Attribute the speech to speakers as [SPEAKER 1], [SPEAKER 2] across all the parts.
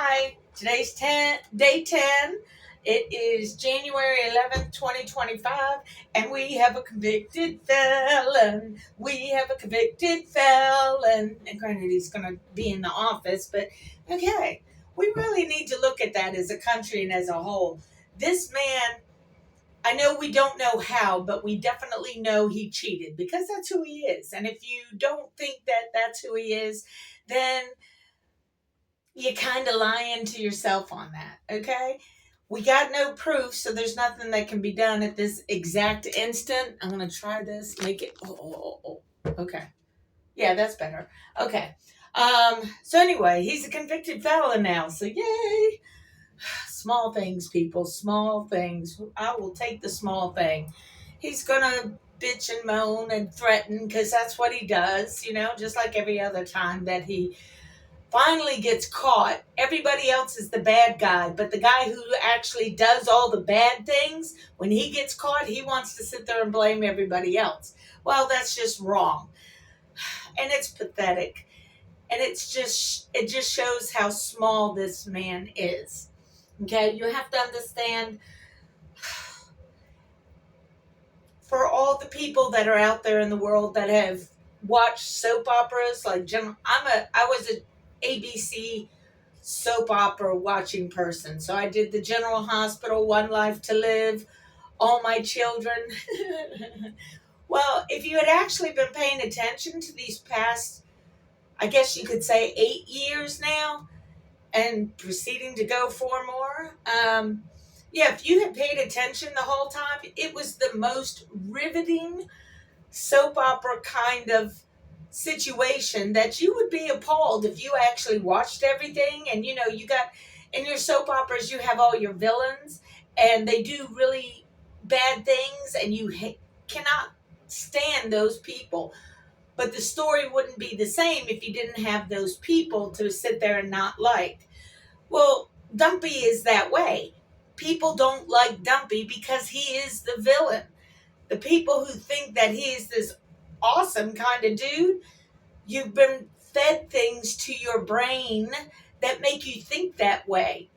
[SPEAKER 1] Hi, today's day 10. It is January 11th, 2025, and we have a convicted felon. We have a convicted felon. And granted, he's going to be in the office, but okay. We really need to look at that as a country and as a whole. This man, I know we don't know how, but we definitely know he cheated because that's who he is. And if you don't think that that's who he is, then you're kind of lying to yourself on that, okay? We got no proof, so there's nothing that can be done at this exact instant. I'm going to try this, make it, okay. Yeah, that's better. Okay. So anyway, he's a convicted felon now, so yay. Small things, people, small things. I will take the small thing. He's going to bitch and moan and threaten because that's what he does, just like every other time that he finally gets caught. Everybody else is the bad guy, but the guy who actually does all the bad things, when he gets caught, he wants to sit there and blame everybody else. Well, that's just wrong. And it's pathetic. And it just shows how small this man is. Okay, you have to understand, for all the people that are out there in the world that have watched soap operas, like I was a ABC soap opera watching person. So I did the General Hospital, One Life to Live, All My Children. Well, if you had actually been paying attention to these past, I guess you could say 8 years now, and proceeding to go 4 more, if you had paid attention the whole time, it was the most riveting soap opera kind of situation that you would be appalled if you actually watched everything. And you got in your soap operas, you have all your villains and they do really bad things and you cannot stand those people, but the story wouldn't be the same if you didn't have those people to sit there and not like. Well, Dumpy is that way. People don't like Dumpy because he is the villain. The people who think that he is this awesome kind of dude, you've been fed things to your brain that make you think that way.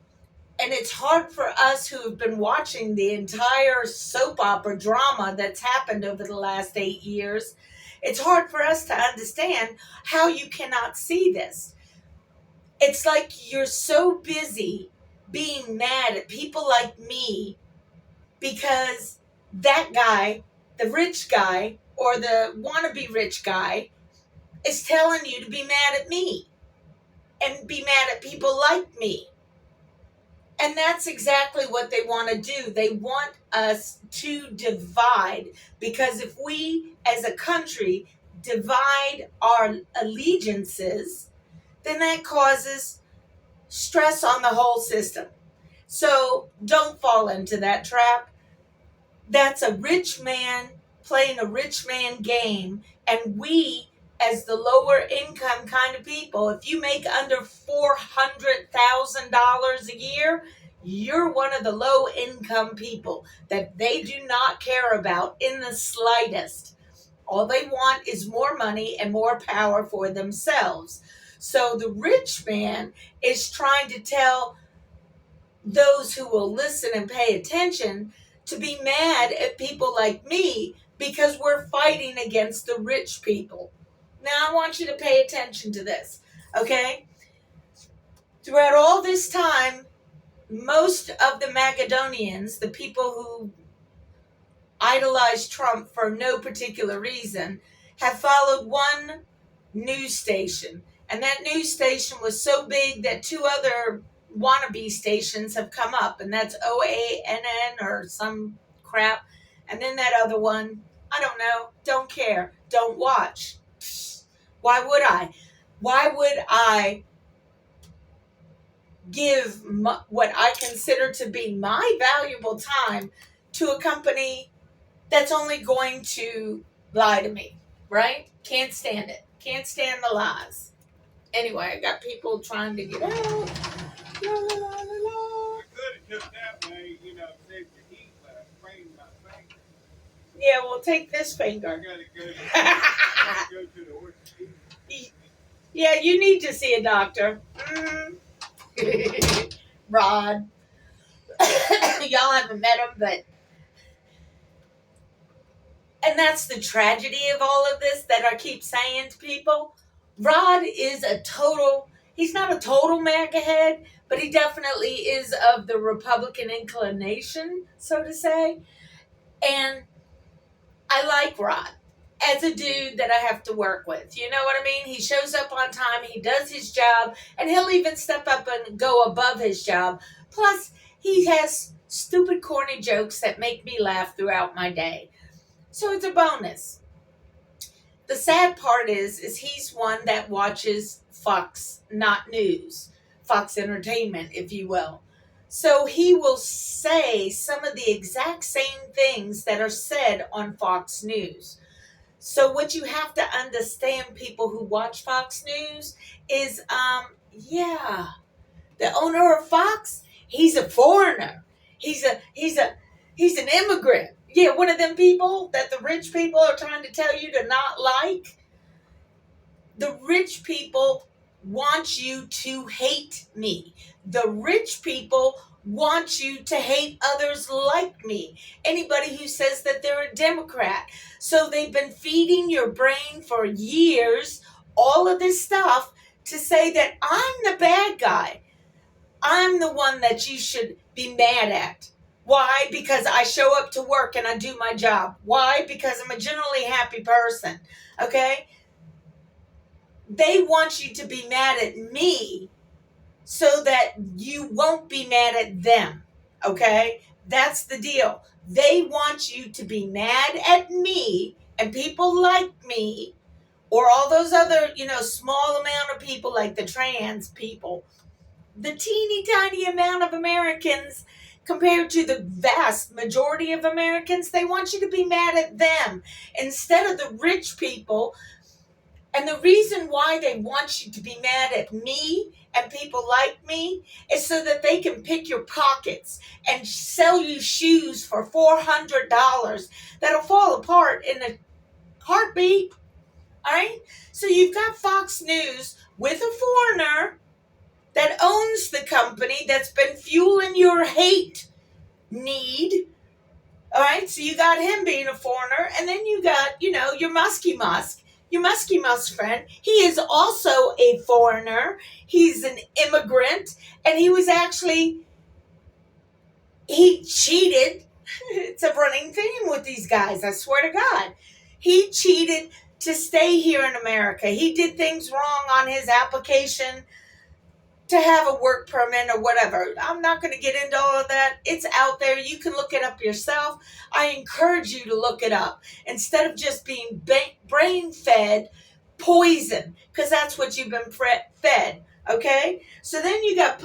[SPEAKER 1] And it's hard for us who have been watching the entire soap opera drama that's happened over the last 8 years. It's hard for us to understand how you cannot see this. It's like you're so busy being mad at people like me because that guy, the rich guy, or the wannabe rich guy, is telling you to be mad at me and be mad at people like me. And that's exactly what they want to do. They want us to divide, because if we as a country divide our allegiances, then that causes stress on the whole system. So don't fall into that trap. That's a rich man playing a rich man game. And we, as the lower income kind of people, if you make under $400,000 a year, you're one of the low income people that they do not care about in the slightest. All they want is more money and more power for themselves. So the rich man is trying to tell those who will listen and pay attention to be mad at people like me because we're fighting against the rich people. Now I want you to pay attention to this, okay? Throughout all this time, most of the Macedonians, the people who idolize Trump for no particular reason, have followed one news station. And that news station was so big that 2 other wannabe stations have come up, and that's OANN or some crap. And then that other one, I don't know, don't care, don't watch. Why would I? Why would I give what I consider to be my valuable time to a company that's only going to lie to me, right? Can't stand it. Can't stand the lies. Anyway, I got people trying to get out. La, la, la, la, la.
[SPEAKER 2] I could have took that way, saved the heat, but I sprained my finger.
[SPEAKER 1] Yeah, well, take this finger.
[SPEAKER 2] I gotta go to the orthopedic.
[SPEAKER 1] Yeah, you need to see a doctor. Mm-hmm. Rod. Y'all haven't met him, but and that's the tragedy of all of this that I keep saying to people. Rod is he's not a total MAGA head, but he definitely is of the Republican inclination, so to say. And I like Rod as a dude that I have to work with. You know what I mean? He shows up on time, he does his job, and he'll even step up and go above his job. Plus, he has stupid, corny jokes that make me laugh throughout my day. So it's a bonus. The sad part is he's one that watches Fox, not news, Fox Entertainment, if you will. So he will say some of the exact same things that are said on Fox News. So what you have to understand, people who watch Fox News, is yeah, the owner of Fox, he's a foreigner. He's an immigrant. Yeah, one of them people that the rich people are trying to tell you to not like. The rich people want you to hate me. The rich people want you to hate others like me. Anybody who says that they're a Democrat. So they've been feeding your brain for years all of this stuff to say that I'm the bad guy. I'm the one that you should be mad at. Why? Because I show up to work and I do my job. Why? Because I'm a generally happy person. Okay? They want you to be mad at me so that you won't be mad at them. Okay? That's the deal. They want you to be mad at me and people like me, or all those other, small amount of people like the trans people. The teeny tiny amount of Americans compared to the vast majority of Americans, they want you to be mad at them instead of the rich people. And the reason why they want you to be mad at me and people like me is so that they can pick your pockets and sell you shoes for $400 that'll fall apart in a heartbeat. All right? So you've got Fox News with a foreigner that owns the company that's been fueling your hate need. All right, so you got him being a foreigner, and then you got, your Muskie Musk friend. He is also a foreigner. He's an immigrant, and he cheated. It's a running theme with these guys, I swear to God. He cheated to stay here in America. He did things wrong on his application to have a work permit or whatever. I'm not going to get into all of that. It's out there. You can look it up yourself. I encourage you to look it up instead of just being brain-fed poison, because that's what you've been fed, okay? So then you got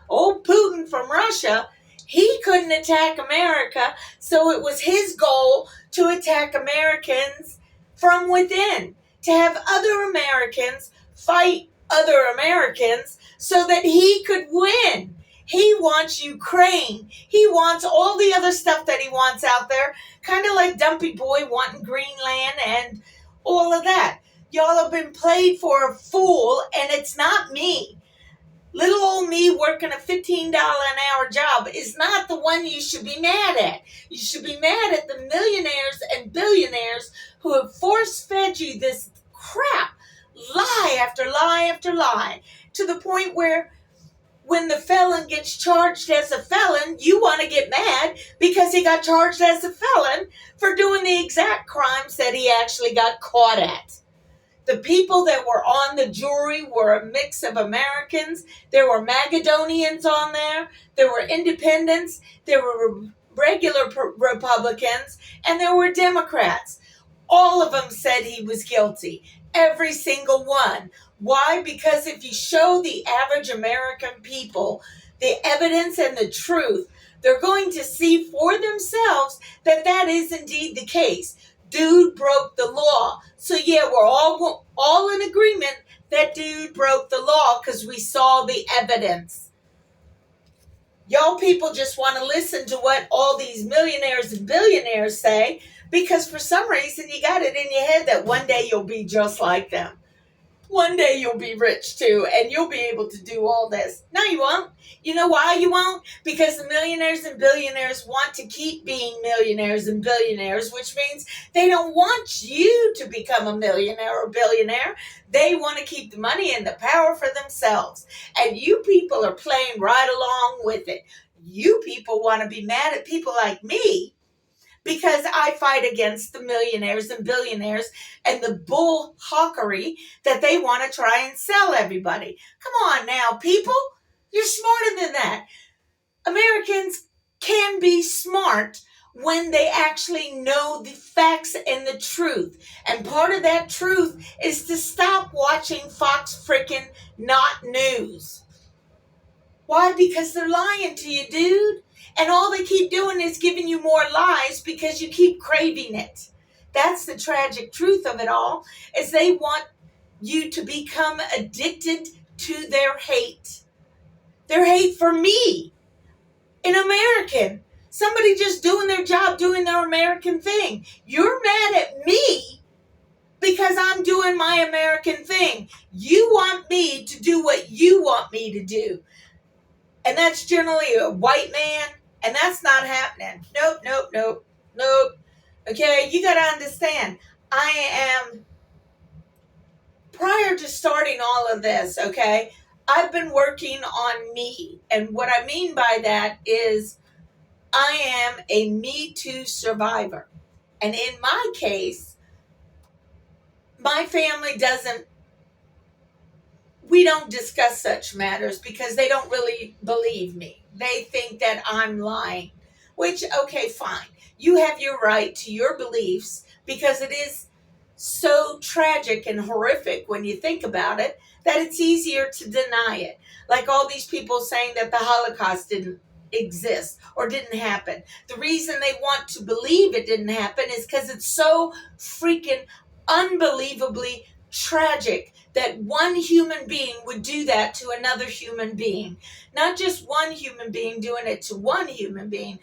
[SPEAKER 1] old Putin from Russia. He couldn't attack America, so it was his goal to attack Americans from within, to have other Americans fight other Americans so that he could win. He wants Ukraine. He wants all the other stuff that he wants out there, kind of like Dumpy Boy wanting Greenland and all of that. Y'all have been played for a fool, and it's not me. Little old me working a $15 an hour job is not the one you should be mad at. You should be mad at the millionaires and billionaires who have force-fed you this crap, lie after lie after lie, to the point where when the felon gets charged as a felon, you want to get mad because he got charged as a felon for doing the exact crimes that he actually got caught at. The people that were on the jury were a mix of Americans. There were Magadonians on there. There were independents. There were regular Republicans. And there were Democrats. All of them said he was guilty. Every single one. Why? Because if you show the average American people the evidence and the truth, they're going to see for themselves that that is indeed the case. Dude broke the law. So yeah, we're all in agreement that dude broke the law because we saw the evidence. Y'all people just want to listen to what all these millionaires and billionaires say because for some reason you got it in your head that one day you'll be just like them. One day you'll be rich too, and you'll be able to do all this. No, you won't. You know why you won't? Because the millionaires and billionaires want to keep being millionaires and billionaires, which means they don't want you to become a millionaire or billionaire. They want to keep the money and the power for themselves. And you people are playing right along with it. You people want to be mad at people like me because I fight against the millionaires and billionaires and the bull hawkery that they want to try and sell everybody. Come on now, people. You're smarter than that. Americans can be smart when they actually know the facts and the truth. And part of that truth is to stop watching Fox freaking Not News. Why? Because they're lying to you, dude. And all they keep doing is giving you more lies because you keep craving it. That's the tragic truth of it all, is they want you to become addicted to their hate. Their hate for me, an American. Somebody just doing their job, doing their American thing. You're mad at me because I'm doing my American thing. You want me to do what you want me to do. And that's generally a white man, and that's not happening. Nope, nope, nope, nope. Okay, you got to understand, prior to starting all of this, okay, I've been working on me. And what I mean by that is I am a Me Too survivor. And in my case, my family we don't discuss such matters because they don't really believe me. They think that I'm lying, which, okay, fine. You have your right to your beliefs because it is so tragic and horrific when you think about it that it's easier to deny it. Like all these people saying that the Holocaust didn't exist or didn't happen. The reason they want to believe it didn't happen is because it's so freaking unbelievably tragic that one human being would do that to another human being. Not just one human being doing it to one human being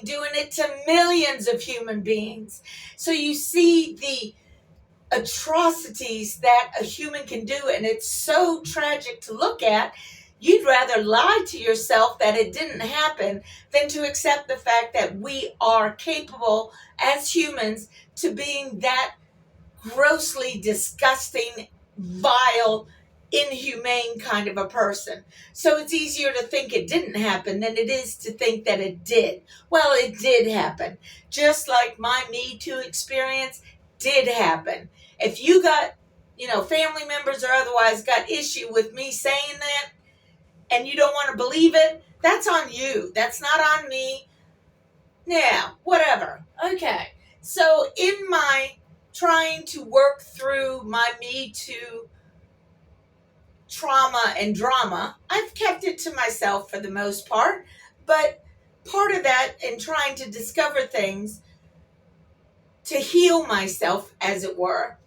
[SPEAKER 1] doing it to millions of human beings. So you see the atrocities that a human can do, and it's so tragic to look at. You'd rather lie to yourself that it didn't happen than to accept the fact that we are capable as humans to being that grossly disgusting, vile, inhumane kind of a person. So it's easier to think it didn't happen than it is to think that it did. Well, it did happen. Just like my Me Too experience did happen. If you got, family members or otherwise got issue with me saying that and you don't want to believe it, that's on you. That's not on me. Yeah, whatever. Okay. So in my trying to work through my Me Too trauma and drama, I've kept it to myself for the most part. But part of that in trying to discover things to heal myself, as it were,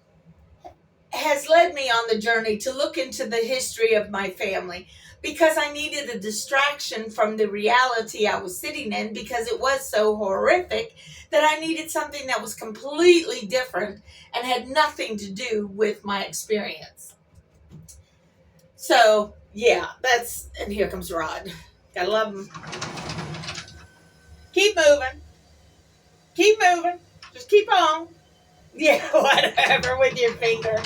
[SPEAKER 1] has led me on the journey to look into the history of my family because I needed a distraction from the reality I was sitting in because it was so horrific that I needed something that was completely different and had nothing to do with my experience. So, yeah, and here comes Rod. Gotta love him. Keep moving. Keep moving. Just keep on. Yeah, whatever with your finger.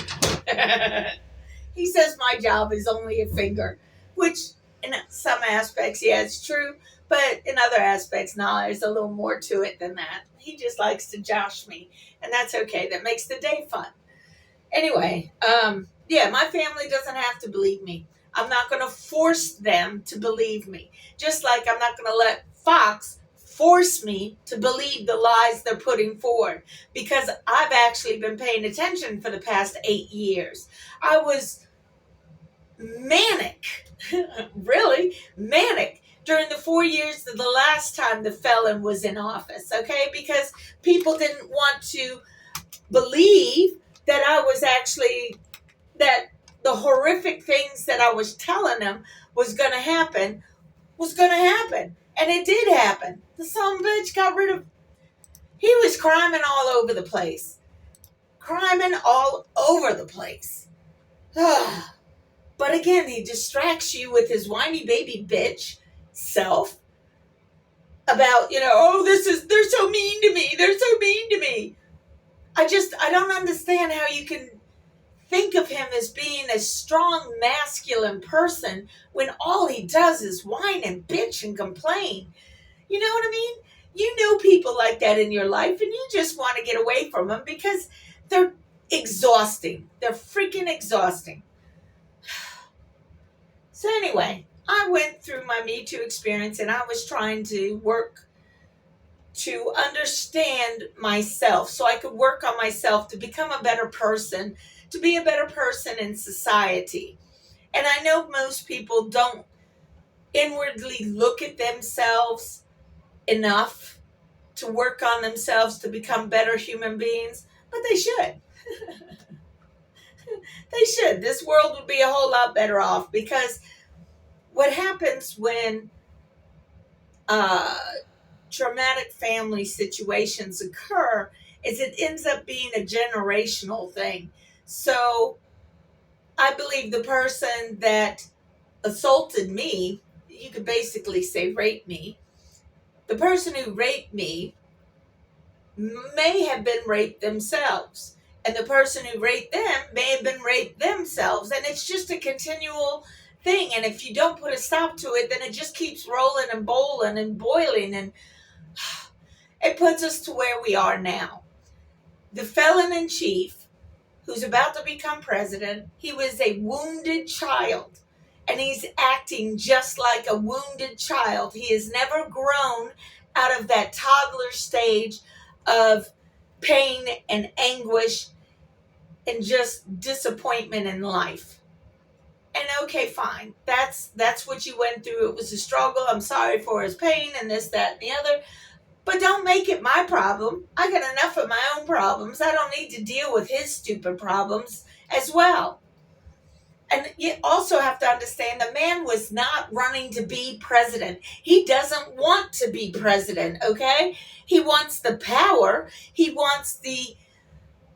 [SPEAKER 1] He says my job is only a finger, which in some aspects, yeah, it's true. But in other aspects, no, there's a little more to it than that. He just likes to josh me, and that's okay. That makes the day fun. Anyway, yeah, my family doesn't have to believe me. I'm not going to force them to believe me. Just like I'm not going to let Fox force me to believe the lies they're putting forward, because I've actually been paying attention for the past 8 years. I was manic, really manic during the 4 years of the last time the FELON was in office, okay? Because people didn't want to believe that I was actually, that the horrific things that I was telling them was going to happen. And it did happen. The son of a bitch got rid of, he was criming all over the place. But again, he distracts you with his whiny baby bitch self about, oh, they're so mean to me. They're so mean to me. I don't understand how you can think of him as being a strong, masculine person when all he does is whine and bitch and complain. You know what I mean? You know people like that in your life, and you just want to get away from them because they're exhausting. They're freaking exhausting. So anyway, I went through my Me Too experience, and I was trying to work to understand myself so I could work on myself to become a better person, to be a better person in society. And I know most people don't inwardly look at themselves enough to work on themselves to become better human beings, but they should. They should. This world would be a whole lot better off, because what happens when uh, traumatic family situations occur is it ends up being a generational thing. So I believe the person that assaulted me, you could basically say raped me, the person who raped me may have been raped themselves. And the person who raped them may have been raped themselves. And it's just a continual thing. And if you don't put a stop to it, then it just keeps rolling and bowling and boiling. And it puts us to where we are now. The felon in chief, who's about to become president, he was a wounded child. And he's acting just like a wounded child. He has never grown out of that toddler stage of pain and anguish and just disappointment in life. And okay, fine. That's what you went through. It was a struggle. I'm sorry for his pain and this, that, and the other. But don't make it my problem. I got enough of my own problems. I don't need to deal with his stupid problems as well. And you also have to understand the man was not running to be president. He doesn't want to be president, okay? He wants the power. He wants the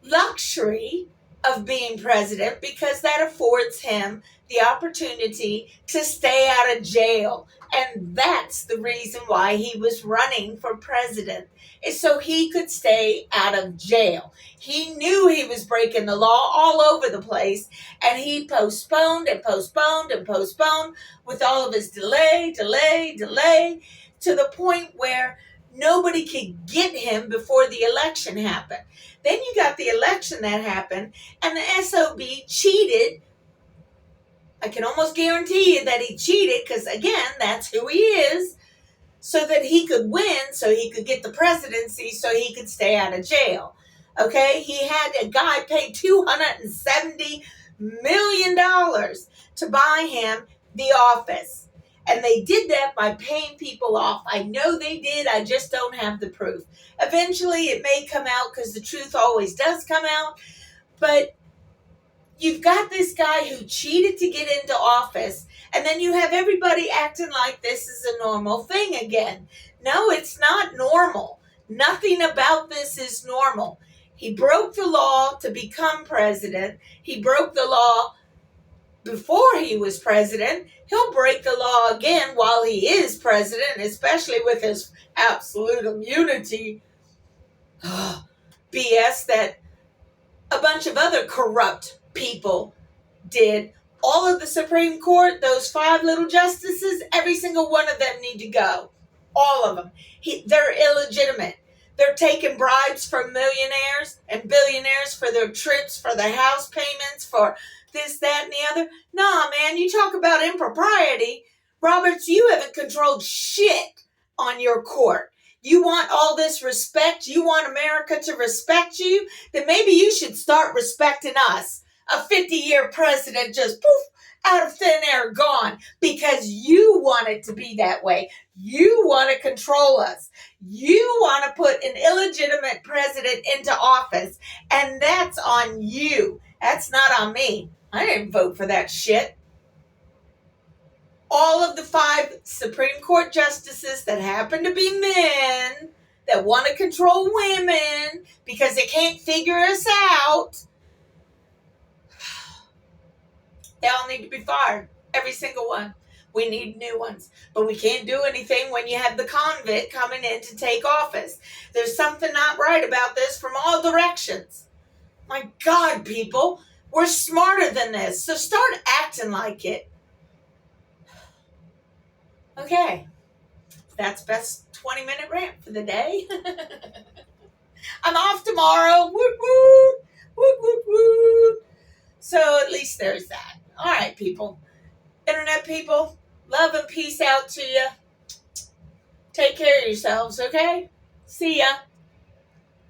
[SPEAKER 1] luxury of being president because that affords him the opportunity to stay out of jail. And that's the reason why he was running for president, is so he could stay out of jail. He knew he was breaking the law all over the place, and he postponed and postponed and postponed with all of his delay, to the point where nobody could get him before the election happened. Then you got the election that happened, and the SOB cheated. I can almost guarantee you that he cheated because, again, that's who he is, so that he could win, so he could get the presidency, so he could stay out of jail. Okay? He had a guy pay $270 million to buy him the office. And they did that by paying people off. I know they did. I just don't have the proof. Eventually, it may come out because the truth always does come out. But you've got this guy who cheated to get into office, and then you have everybody acting like this is a normal thing again. No, it's not normal. Nothing about this is normal. He broke the law to become president. He broke the law before he was president. He'll break the law again while he is president, especially with his absolute immunity BS that a bunch of other corrupt people did. All of the Supreme Court, those 5 little justices, every single one of them need to go. All of them. They're illegitimate. They're taking bribes from millionaires and billionaires for their trips, for their house payments, for this, that, and the other. Nah, man, you talk about impropriety. Roberts, you haven't controlled shit on your court. You want all this respect? You want America to respect you? Then maybe you should start respecting us. A 50-year president just poof, out of thin air, gone, because you want it to be that way. You want to control us. You want to put an illegitimate president into office, and that's on you. That's not on me. I didn't vote for that shit. All of the 5 Supreme Court justices that happen to be men that want to control women because they can't figure us out. They all need to be fired. Every single one. We need new ones. But we can't do anything when you have the convict coming in to take office. There's something not right about this from all directions. My God, people, we're smarter than this, so start acting like it. Okay, that's best 20-minute rant for the day. I'm off tomorrow. Woot woot, woot woot woot. So at least there's that. All right, people, internet people, love and peace out to you. Take care of yourselves, okay? See ya.